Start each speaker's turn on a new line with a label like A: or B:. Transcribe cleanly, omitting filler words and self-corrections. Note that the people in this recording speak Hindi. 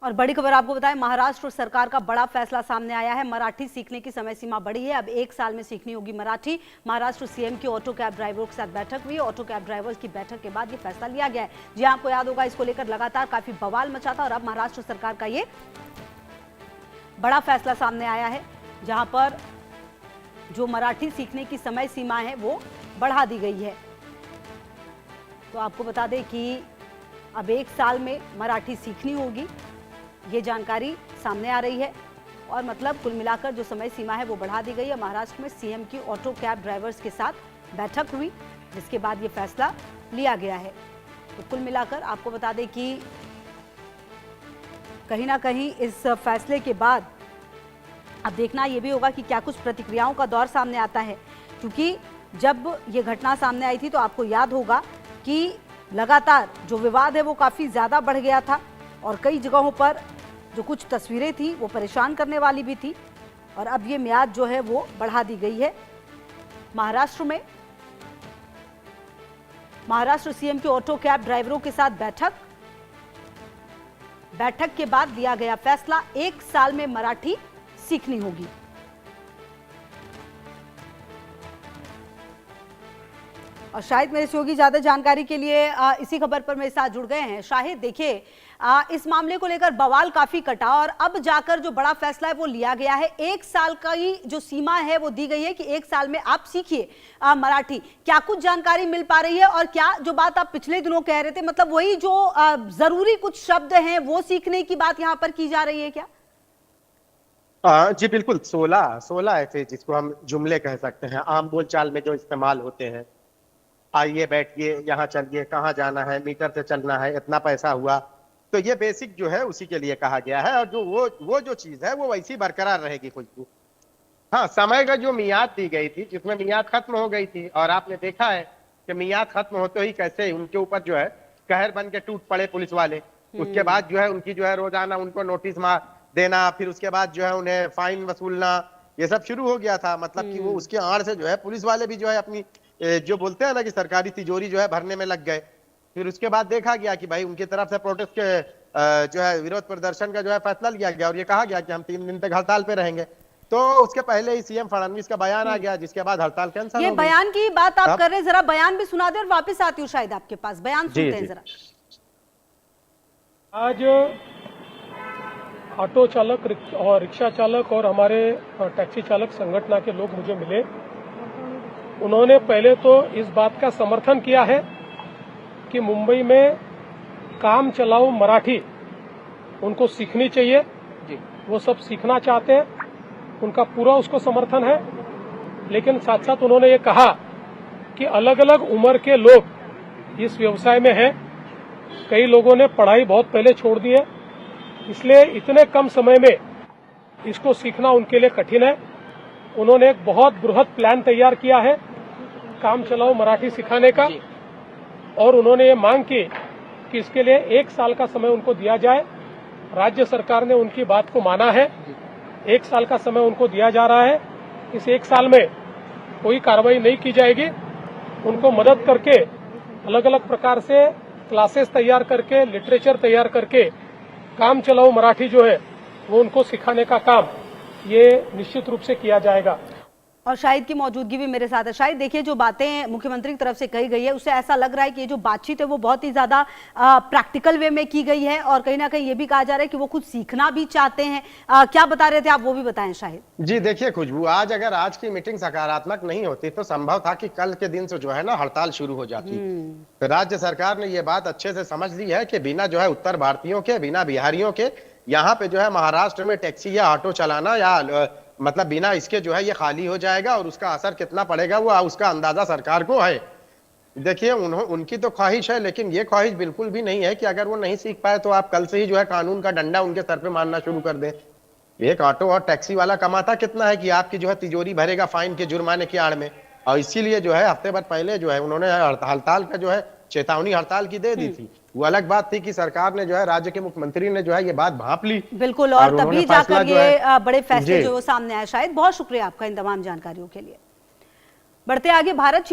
A: और बड़ी खबर आपको बताएं, महाराष्ट्र सरकार का बड़ा फैसला सामने आया है। मराठी सीखने की समय सीमा बढ़ी है, अब 1 साल में सीखनी होगी मराठी। महाराष्ट्र सीएम की ऑटो कैब ड्राइवरों के साथ बैठक हुई। ऑटो कैब ड्राइवर्स की बैठक के बाद ये फैसला लिया गया है। जी आपको याद होगा, इसको लेकर लगातार काफी बवाल मचा था और अब महाराष्ट्र सरकार का ये बड़ा फैसला सामने आया है, जहां पर जो मराठी सीखने की समय सीमा है वो बढ़ा दी गई है। तो आपको बता दें कि अब 1 साल में मराठी सीखनी होगी, ये जानकारी सामने आ रही है। और मतलब कुल मिलाकर जो समय सीमा है वो बढ़ा दी गई है। महाराष्ट्र में सीएम की ऑटो कैब ड्राइवर्स के साथ बैठक हुई, जिसके बाद ये फैसला लिया गया है। तो कुल मिलाकर आपको बता दें कि कहीं ना कहीं इस फैसले के बाद अब देखना ये भी होगा कि क्या कुछ प्रतिक्रियाओं का दौर सामने आता है, क्योंकि जब ये घटना सामने आई थी तो आपको याद होगा कि लगातार जो विवाद है वो काफ़ी ज़्यादा बढ़ गया था और कई जगहों पर जो कुछ तस्वीरें थी वो परेशान करने वाली भी थी। और अब ये मियाद जो है वो बढ़ा दी गई है। महाराष्ट्र सीएम के ऑटो कैब ड्राइवरों के साथ बैठक के बाद लिया गया फैसला, 1 साल में मराठी सीखनी होगी। और शाहिद मेरे सहयोगी ज्यादा जानकारी के लिए इसी खबर पर मेरे साथ जुड़ गए हैं। शाहिद, देखिए इस मामले को लेकर बवाल काफी कटा और अब जाकर जो बड़ा फैसला है वो लिया गया है। 1 साल का ही जो सीमा है वो दी गई है कि 1 साल में आप सीखिए मराठी। क्या कुछ जानकारी मिल पा रही है और क्या जो बात आप पिछले दिनों कह रहे थे, मतलब वही जो जरूरी कुछ शब्द हैं वो सीखने की बात यहाँ पर की जा रही है क्या?
B: जी बिल्कुल, 16 ऐसे जिसको हम जुमले कह सकते हैं, आम बोलचाल में जो इस्तेमाल होते हैं। आइए, बैठिए, यहाँ चलिए, कहाँ जाना है, मीटर से चलना है, इतना पैसा हुआ। तो ये बेसिक जो है उसी के लिए कहा गया है और जो वो जो चीज है वो वैसी बरकरार रहेगी खुशबू। हाँ, समय का जो मियाद दी गई थी, जिसमें मियाद खत्म हो गई थी और आपने देखा है कि मियाद खत्म होते ही कैसे उनके ऊपर जो है कहर बन के टूट पड़े पुलिस वाले। उसके बाद जो है उनकी जो है रोजाना उनको नोटिस मार देना, फिर उसके बाद जो है उन्हें फाइन वसूलना, ये सब शुरू हो गया था। मतलब कि वो उसके आड़ से जो है पुलिस वाले भी जो है अपनी जो बोलते हैं ना कि सरकारी तिजोरी जो है भरने में लग गए। फिर उसके बाद देखा गया कि भाई उनकी तरफ से प्रोटेस्ट के जो है विरोध प्रदर्शन का जो है फैसला लिया गया और ये कहा गया कि हम 3 दिन तक हड़ताल पे रहेंगे। तो उसके पहले ही सीएम फडणवीस का बयान आ गया, जिसके बाद हड़ताल कैंसिल हो गई।
A: ये बयान की बात आप कर रहे हैं, जरा बयान भी सुना दे और वापस आती हूँ शायद आपके पास। बयान सुनते हैं जरा।
C: आज ऑटो चालक और रिक्शा चालक और हमारे टैक्सी चालक संगठन के लोग मुझे मिले। उन्होंने पहले तो इस बात का समर्थन किया है कि मुंबई में काम चलाओ मराठी उनको सीखनी चाहिए जी। वो सब सीखना चाहते हैं, उनका पूरा उसको समर्थन है। लेकिन साथ साथ उन्होंने ये कहा कि अलग अलग उम्र के लोग इस व्यवसाय में हैं। कई लोगों ने पढ़ाई बहुत पहले छोड़ दी है, इसलिए इतने कम समय में इसको सीखना उनके लिए कठिन है। उन्होंने एक बहुत बृहद प्लान तैयार किया है काम चलाओ मराठी सिखाने का और उन्होंने ये मांग की कि इसके लिए 1 साल का समय उनको दिया जाए। राज्य सरकार ने उनकी बात को माना है, 1 साल का समय उनको दिया जा रहा है। इस 1 साल में कोई कार्रवाई नहीं की जाएगी। उनको मदद करके अलग अलग प्रकार से क्लासेस तैयार करके, लिटरेचर तैयार करके काम चलाओ मराठी जो है वो उनको सिखाने का काम ये निश्चित रूप से किया जाएगा।
A: और शाहिद की मौजूदगी भी मेरे साथ है। शाहिद, देखिए जो बातें मुख्यमंत्री की तरफ से कही गई है उससे ऐसा लग रहा है कि ये जो बातचीत है वो बहुत ही ज्यादा प्रैक्टिकल वे में की गई है और कहीं ना कहीं ये भी कहा जा रहा है कि वो खुद सीखना भी चाहते हैं। क्या बता रहे थे आप, वो भी बताएं शाहिद।
B: जी देखिए खुशबू, अगर आज की मीटिंग सकारात्मक नहीं होती तो संभव था कि कल के दिन से जो है ना हड़ताल शुरू हो जाती। तो राज्य सरकार ने ये बात अच्छे से समझ ली है कि बिना जो है उत्तर भारतीयों के, बिना बिहारियों के यहाँ पे जो है महाराष्ट्र में टैक्सी या ऑटो चलाना या मतलब बिना इसके जो है ये खाली हो जाएगा और उसका असर कितना पड़ेगा वो उसका अंदाजा सरकार को है। देखिए उनकी तो ख्वाहिश है, लेकिन ये ख्वाहिश बिल्कुल भी नहीं है कि अगर वो नहीं सीख पाए तो आप कल से ही जो है कानून का डंडा उनके सर पे मारना शुरू कर दें। एक ऑटो और टैक्सी वाला कमाता कितना है कि आपकी जो है तिजोरी भरेगा फाइन के जुर्माने की आड़ में। और इसीलिए जो है हफ्ते भर पहले जो है उन्होंने हड़ताल का जो है चेतावनी हड़ताल की दे दी थी। वो अलग बात थी कि सरकार ने जो है, राज्य के मुख्यमंत्री ने जो है ये बात भांप ली।
A: बिल्कुल, और तभी जाकर ये बड़े फैसले जो सामने आए। शायद बहुत शुक्रिया आपका इन तमाम जानकारियों के लिए। बढ़ते आगे, भारत